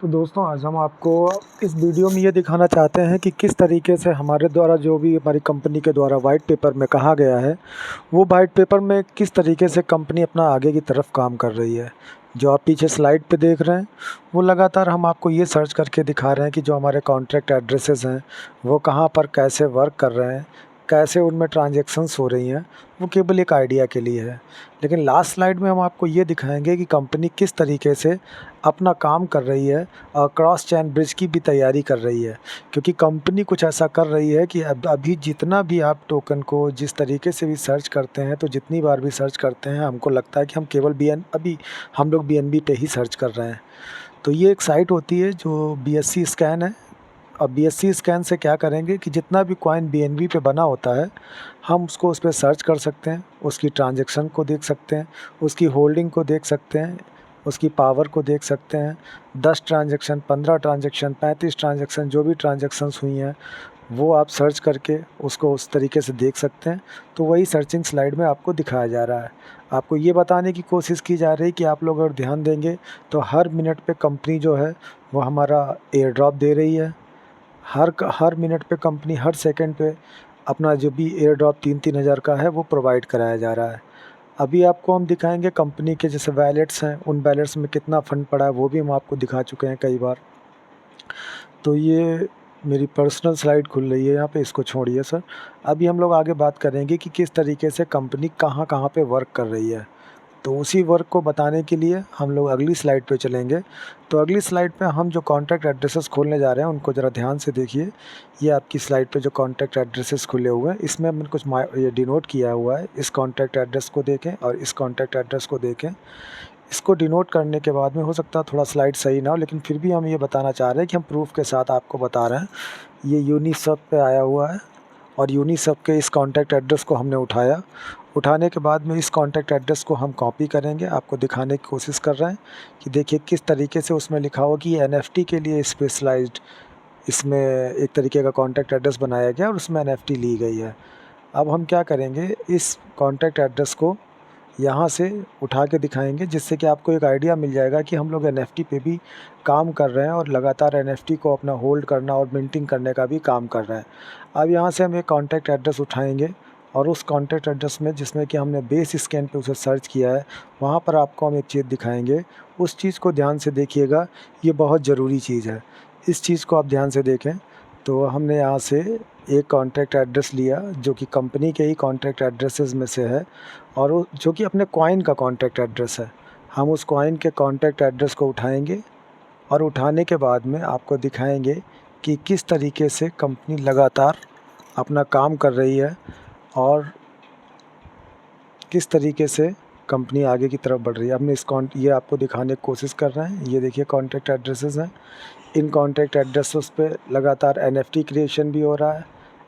तो दोस्तों आज हम आपको इस वीडियो में ये दिखाना चाहते हैं कि किस तरीके से हमारे द्वारा जो भी हमारी कंपनी के द्वारा वाइट पेपर में कहा गया है, वो वाइट पेपर में किस तरीके से कंपनी अपना आगे की तरफ काम कर रही है। जो आप पीछे स्लाइड पे देख रहे हैं, वो लगातार हम आपको ये सर्च करके दिखा रहे हैं कि जो हमारे कॉन्ट्रैक्ट एड्रेसेस हैं, वो कहाँ पर कैसे वर्क कर रहे हैं, कैसे उनमें ट्रांजैक्शंस हो रही हैं। वो केवल एक आइडिया के लिए है, लेकिन लास्ट स्लाइड में हम आपको ये दिखाएंगे कि कंपनी किस तरीके से अपना काम कर रही है और क्रॉस चैन ब्रिज की भी तैयारी कर रही है। क्योंकि कंपनी कुछ ऐसा कर रही है कि अब अभी जितना भी आप टोकन को जिस तरीके से भी सर्च करते हैं, तो जितनी बार भी सर्च करते हैं, हमको लगता है कि हम केवल अभी हम लोग बीएनबी पे ही सर्च कर रहे हैं। तो ये एक साइट होती है जो बीएससी स्कैन है। अब बीएससी स्कैन से क्या करेंगे कि जितना भी कॉइन बीएनबी पे बना होता है, हम उसको उस पर सर्च कर सकते हैं, उसकी ट्रांजैक्शन को देख सकते हैं, उसकी होल्डिंग को देख सकते हैं, उसकी पावर को देख सकते हैं। 10 ट्रांजैक्शन, 15 ट्रांजैक्शन, 35 ट्रांजैक्शन, जो भी ट्रांजैक्शंस हुई हैं, वो आप सर्च करके उसको उस तरीके से देख सकते हैं। तो वही सर्चिंग स्लाइड में आपको दिखाया जा रहा है। आपको ये बताने की कोशिश की जा रही है कि आप लोग अगर ध्यान देंगे तो हर मिनट पे कंपनी जो है वो हमारा एयर ड्रॉप दे रही है। हर मिनट पे कंपनी हर सेकंड पे अपना जो भी एयर ड्रॉप 3-3 हज़ार का है वो प्रोवाइड कराया जा रहा है। अभी आपको हम दिखाएंगे कंपनी के जैसे वैलेट्स हैं, उन वैलेट्स में कितना फ़ंड पड़ा है वो भी हम आपको दिखा चुके हैं कई बार। तो ये मेरी पर्सनल स्लाइड खुल रही है यहाँ पे, इसको छोड़िए सर। अभी हम लोग आगे बात करेंगे कि किस तरीके से कंपनी कहाँ कहाँ पे वर्क कर रही है। तो उसी वर्क को बताने के लिए हम लोग अगली स्लाइड पे चलेंगे। तो अगली स्लाइड पे हम जो कॉन्टैक्ट एड्रेसेस खोलने जा रहे हैं उनको ज़रा ध्यान से देखिए। ये आपकी स्लाइड पे जो कॉन्टैक्ट एड्रेसेस खुले हुए हैं, इसमें हमने कुछ ये डिनोट किया हुआ है। इस कॉन्टैक्ट एड्रेस को देखें और इस कॉन्टैक्ट एड्रेस को देखें। इसको डिनोट करने के बाद में हो सकता है थोड़ा स्लाइड सही ना हो, लेकिन फिर भी हम ये बताना चाह रहे हैं कि हम प्रूफ के साथ आपको बता रहे हैं। ये यूनिसेफ पे आया हुआ है और यूनिसेफ के इस कॉन्टैक्ट एड्रेस को हमने उठाया। उठाने के बाद में इस कॉन्टैक्ट एड्रेस को हम कॉपी करेंगे, आपको दिखाने की कोशिश कर रहे हैं कि देखिए किस तरीके से उसमें लिखा हुआ कि एनएफटी के लिए स्पेशलाइज्ड, इसमें एक तरीके का कॉन्टैक्ट एड्रेस बनाया गया और उसमें एनएफटी ली गई है। अब हम क्या करेंगे, इस कॉन्टैक्ट एड्रेस को यहाँ से उठा के दिखाएंगे, जिससे कि आपको एक आइडिया मिल जाएगा कि हम लोग एनएफटी पे भी काम कर रहे हैं और लगातार एनएफटी को अपना होल्ड करना और मिंटिंग करने का भी काम कर रहे हैं। अब यहाँ से हम एक कॉन्टैक्ट एड्रेस उठाएंगे और उस कॉन्टैक्ट एड्रेस में जिसमें कि हमने बेस स्कैन पे उसे सर्च किया है, वहाँ पर आपको हम एक चीज़ दिखाएंगे। उस चीज़ को ध्यान से देखिएगा, ये बहुत ज़रूरी चीज़ है। इस चीज़ को आप ध्यान से देखें। तो हमने यहाँ से एक कॉन्टैक्ट एड्रेस लिया जो कि कंपनी के ही कॉन्टैक्ट एड्रेसेस में से है, और वो जो कि अपने कॉइन का कॉन्टैक्ट एड्रेस है। हम उस कॉइन के कॉन्टैक्ट एड्रेस को उठाएंगे और उठाने के बाद में आपको दिखाएंगे कि किस तरीके से कंपनी लगातार अपना काम कर रही है और किस तरीके से कंपनी आगे की तरफ बढ़ रही है। हमने ये आपको दिखाने की कोशिश कर रहे हैं। ये देखिए कॉन्टैक्ट एड्रेसेस हैं। इन कॉन्टैक्ट एड्रेसेस पे लगातार एनएफटी क्रिएशन भी हो रहा है,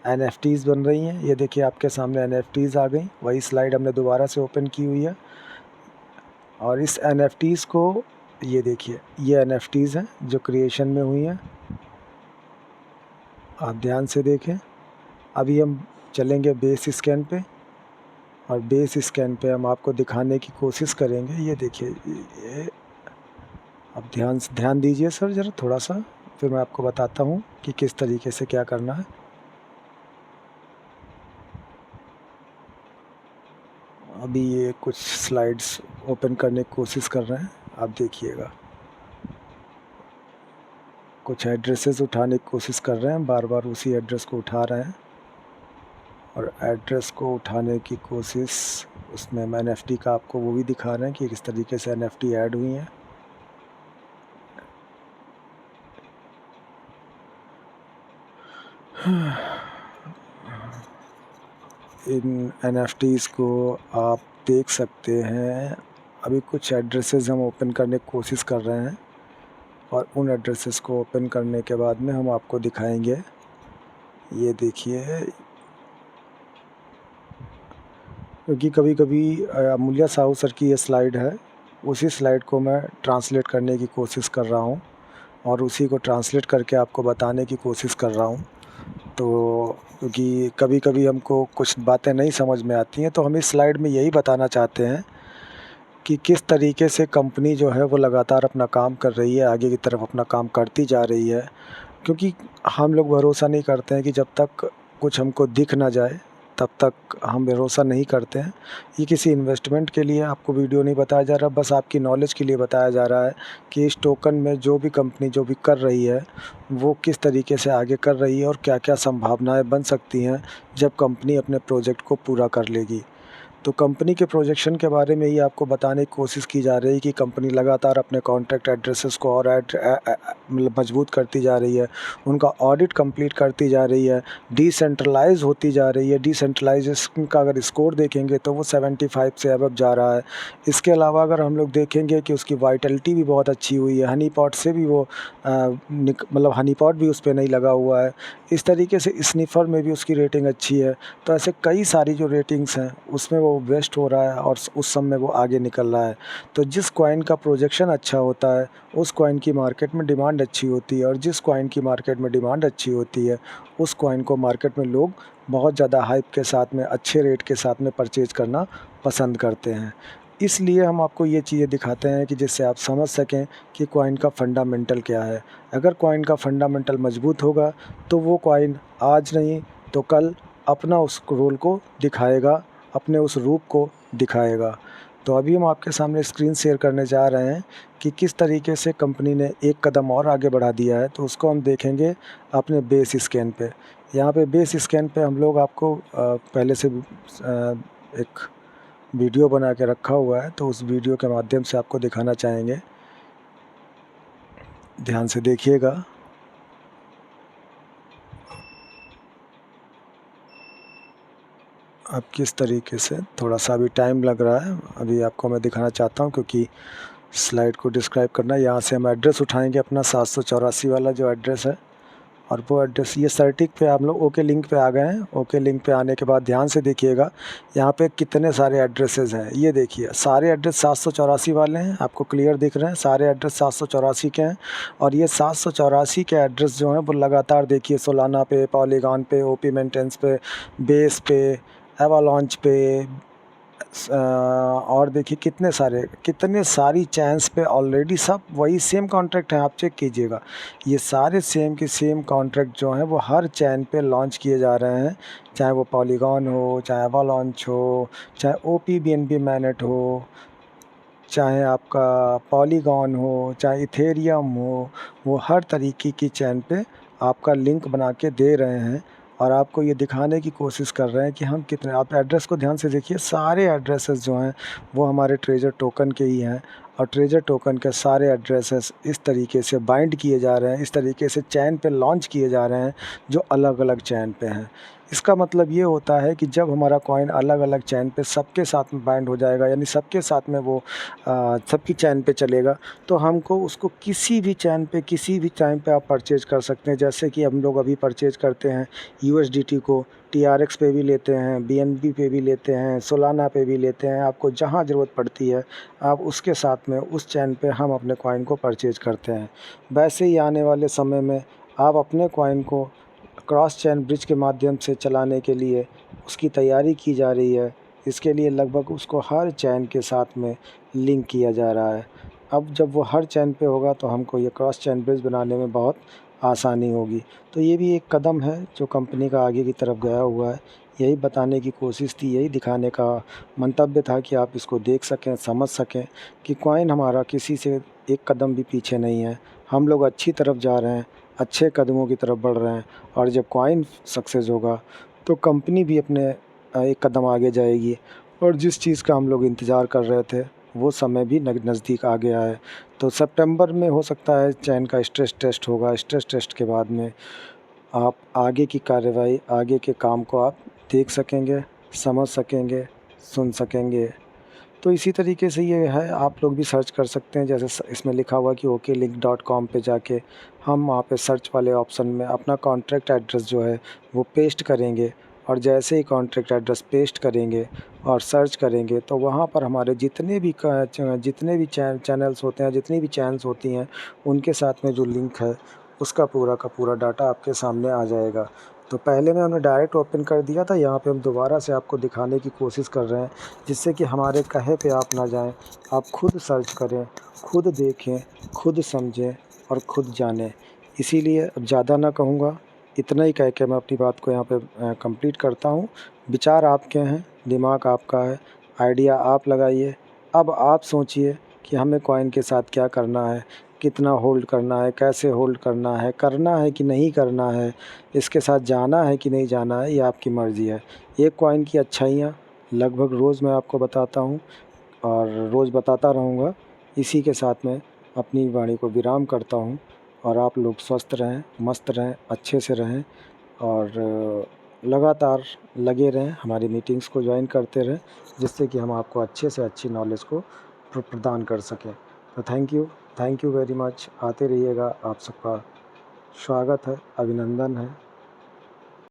एनएफटीज़ बन रही हैं। ये देखिए आपके सामने एनएफटीज़ आ गई। वही स्लाइड हमने दोबारा से ओपन की हुई है और इस एनएफटीज़ को ये देखिए, ये एनएफटीज़ हैं जो क्रिएशन में हुई हैं। आप ध्यान से देखें। अभी हम चलेंगे बेस स्कैन पे और बेस स्कैन पे हम आपको दिखाने की कोशिश करेंगे। ये देखिए, ये अब ध्यान दीजिए सर ज़रा थोड़ा सा, फिर मैं आपको बताता हूँ कि किस तरीके से क्या करना है। अभी ये कुछ स्लाइड्स ओपन करने की कोशिश कर रहे हैं, आप देखिएगा। कुछ एड्रेसेस उठाने की कोशिश कर रहे हैं, बार बार उसी एड्रेस को उठा रहे हैं और एड्रेस को उठाने की कोशिश, उसमें हम एनएफटी का आपको वो भी दिखा रहे हैं कि किस तरीके से एनएफटी ऐड हुई हैं। इन एनएफटीज़ को आप देख सकते हैं। अभी कुछ एड्रेसेस हम ओपन करने की कोशिश कर रहे हैं और उन एड्रेसेस को ओपन करने के बाद में हम आपको दिखाएंगे। ये देखिए, क्योंकि कभी कभी अमूल्या साहू सर की ये स्लाइड है, उसी स्लाइड को मैं ट्रांसलेट करने की कोशिश कर रहा हूँ और उसी को ट्रांसलेट करके आपको बताने की कोशिश कर रहा हूँ। तो क्योंकि कभी कभी हमको कुछ बातें नहीं समझ में आती हैं, तो हम इस स्लाइड में यही बताना चाहते हैं कि किस तरीके से कंपनी जो है वो लगातार अपना काम कर रही है, आगे की तरफ अपना काम करती जा रही है। क्योंकि हम लोग भरोसा नहीं करते हैं कि जब तक कुछ हमको दिख ना जाए तब तक हम भरोसा नहीं करते हैं। ये किसी इन्वेस्टमेंट के लिए आपको वीडियो नहीं बताया जा रहा, बस आपकी नॉलेज के लिए बताया जा रहा है कि इस टोकन में जो भी कंपनी जो भी कर रही है वो किस तरीके से आगे कर रही है और क्या-क्या संभावनाएँ बन सकती हैं जब कंपनी अपने प्रोजेक्ट को पूरा कर लेगी। तो कंपनी के प्रोजेक्शन के बारे में ही आपको बताने की कोशिश की जा रही है कि कंपनी लगातार अपने कॉन्टैक्ट एड्रेसेस को और मतलब मजबूत करती जा रही है, उनका ऑडिट कंप्लीट करती जा रही है, डिसेंट्रलाइज होती जा रही है। डिसेंट्रलाइजेशन का अगर स्कोर देखेंगे तो वो 75 से अबव जा रहा है। इसके अलावा अगर हम लोग देखेंगे कि उसकी वाइटलिटी भी बहुत अच्छी हुई है, हनी पॉट से भी वो मतलब हनी पॉट भी उस पे नहीं लगा हुआ है। इस तरीके से स्निफ़र में भी उसकी रेटिंग अच्छी है। तो ऐसे कई सारी जो रेटिंग्स हैं उसमें वो बेस्ट हो रहा है और उस सब में वो आगे निकल रहा है। तो जिस कॉइन का प्रोजेक्शन अच्छा होता है उस कॉइन की मार्केट में डिमांड अच्छी होती है, और जिस कॉइन की मार्केट में डिमांड अच्छी होती है उस कॉइन को मार्केट में लोग बहुत ज़्यादा हाइप के साथ में, अच्छे रेट के साथ में परचेज़ करना पसंद करते हैं। इसलिए हम आपको ये चीज़ें दिखाते हैं कि जिससे आप समझ सकें कि कॉइन का फंडामेंटल क्या है। अगर कॉइन का फंडामेंटल मजबूत होगा तो वो कॉइन आज नहीं तो कल अपना उस रोल को दिखाएगा, अपने उस रूप को दिखाएगा। तो अभी हम आपके सामने स्क्रीन शेयर करने जा रहे हैं कि किस तरीके से कंपनी ने एक कदम और आगे बढ़ा दिया है। तो उसको हम देखेंगे अपने बेस स्कैन पे। यहाँ पे बेस स्कैन पे हम लोग आपको पहले से एक वीडियो बना के रखा हुआ है, तो उस वीडियो के माध्यम से आपको दिखाना चाहेंगे। ध्यान से देखिएगा। अब किस तरीके से, थोड़ा सा अभी टाइम लग रहा है, अभी आपको मैं दिखाना चाहता हूँ क्योंकि स्लाइड को डिस्क्राइब करना है। यहाँ से हम एड्रेस उठाएंगे अपना 784 वाला जो एड्रेस है, और वो एड्रेस ये सर्टिक पे आप लोग ओके लिंक पे आ गए हैं। ओके लिंक पे आने के बाद ध्यान से देखिएगा यहाँ पे कितने सारे एड्रेसेस हैं। ये देखिए सारे एड्रेस 784 वाले हैं, आपको क्लियर दिख रहे हैं, सारे एड्रेस 784 के हैं। और ये 784 के एड्रेस जो हैं वो लगातार देखिए सोलाना पे, पॉलीगॉन पे, ओपी मेंटेंस पे, बेस पे, एवालॉन्च पे, और देखिए कितने सारी चैन्स पे ऑलरेडी सब वही सेम कॉन्ट्रैक्ट है। आप चेक कीजिएगा, ये सारे सेम के सेम कॉन्ट्रैक्ट जो हैं वो हर चैन पे लॉन्च किए जा रहे हैं, चाहे वो पॉलीगॉन हो, चाहे एवालॉन्च हो, चाहे ओपी बीएनबी मैनेट हो, चाहे आपका पॉलीगॉन हो, चाहे इथेरियम हो, वो हर तरीके की चैन पे आपका लिंक बना के दे रहे हैं और आपको ये दिखाने की कोशिश कर रहे हैं कि हम कितने। आप एड्रेस को ध्यान से देखिए, सारे एड्रेसेस जो हैं वो हमारे ट्रेजर टोकन के ही हैं, और ट्रेजर टोकन के सारे एड्रेसेस इस तरीके से बाइंड किए जा रहे हैं, इस तरीके से चैन पे लॉन्च किए जा रहे हैं जो अलग अलग चैन पे हैं। इसका मतलब ये होता है कि जब हमारा कॉइन अलग अलग चैन पे सबके साथ में बाइंड हो जाएगा, यानी सबके साथ में वो सबकी चैन पे चलेगा, तो हमको उसको किसी भी चैन पे किसी भी टाइम पे आप परचेज़ कर सकते हैं। जैसे कि हम लोग अभी परचेज़ करते हैं यूएसडीटी को, टीआरएक्स पे भी लेते हैं, बीएनबी पे भी लेते हैं, सोलाना पे भी लेते हैं। आपको जहाँ ज़रूरत पड़ती है आप उसके साथ में उस चैन पे हम अपने कॉइन को परचेज़ करते हैं। वैसे ही आने वाले समय में आप अपने कॉइन को क्रॉस चैन ब्रिज के माध्यम से चलाने के लिए उसकी तैयारी की जा रही है। इसके लिए लगभग उसको हर चैन के साथ में लिंक किया जा रहा है। अब जब वो हर चैन पे होगा तो हमको ये क्रॉस चैन ब्रिज बनाने में बहुत आसानी होगी। तो ये भी एक कदम है जो कंपनी का आगे की तरफ गया हुआ है। यही बताने की कोशिश थी, यही दिखाने का मंतव्य था कि आप इसको देख सकें, समझ सकें कि कॉइन हमारा किसी से एक कदम भी पीछे नहीं है। हम लोग अच्छी तरफ जा रहे हैं, अच्छे कदमों की तरफ बढ़ रहे हैं, और जब कॉइन सक्सेस होगा तो कंपनी भी अपने एक कदम आगे जाएगी। और जिस चीज़ का हम लोग इंतज़ार कर रहे थे वो समय भी नज़दीक आ गया है। तो सितंबर में हो सकता है चैन का स्ट्रेस टेस्ट होगा। स्ट्रेस टेस्ट के बाद में आप आगे की कार्रवाई, आगे के काम को आप देख सकेंगे, समझ सकेंगे, सुन सकेंगे। तो इसी तरीके से ये है, आप लोग भी सर्च कर सकते हैं। जैसे इसमें लिखा हुआ कि oklink.com पे जाके हम वहाँ पे सर्च वाले ऑप्शन में अपना कॉन्ट्रैक्ट एड्रेस जो है वो पेस्ट करेंगे, और जैसे ही कॉन्ट्रैक्ट एड्रेस पेस्ट करेंगे और सर्च करेंगे तो वहाँ पर हमारे जितने भी चैनल्स होते हैं, जितनी भी चैनल्स होती हैं, उनके साथ में जो लिंक है उसका पूरा का पूरा डाटा आपके सामने आ जाएगा। तो पहले में हमने डायरेक्ट ओपन कर दिया था, यहाँ पे हम दोबारा से आपको दिखाने की कोशिश कर रहे हैं, जिससे कि हमारे कहे पे आप ना जाएं, आप खुद सर्च करें, खुद देखें, खुद समझें और खुद जानें। इसीलिए अब ज़्यादा ना कहूँगा, इतना ही कह के मैं अपनी बात को यहाँ पे कंप्लीट करता हूँ। विचार आपके हैं, दिमाग आपका है, आइडिया आप लगाइए। अब आप सोचिए कि हमें कॉइन के साथ क्या करना है, कितना होल्ड करना है, कैसे होल्ड करना है कि नहीं करना है, इसके साथ जाना है कि नहीं जाना है, ये आपकी मर्ज़ी है। एक कॉइन की अच्छाइयाँ लगभग रोज़ मैं आपको बताता हूँ और रोज़ बताता रहूँगा। इसी के साथ मैं अपनी वाणी को विराम करता हूँ और आप लोग स्वस्थ रहें, मस्त रहें, अच्छे से रहें और लगातार लगे रहें, हमारी मीटिंग्स को ज्वाइन करते रहें, जिससे कि हम आपको अच्छे से अच्छी नॉलेज को प्रदान कर सकें। तो थैंक यू वेरी मच। आते रहिएगा, आप सबका स्वागत है, अभिनंदन है।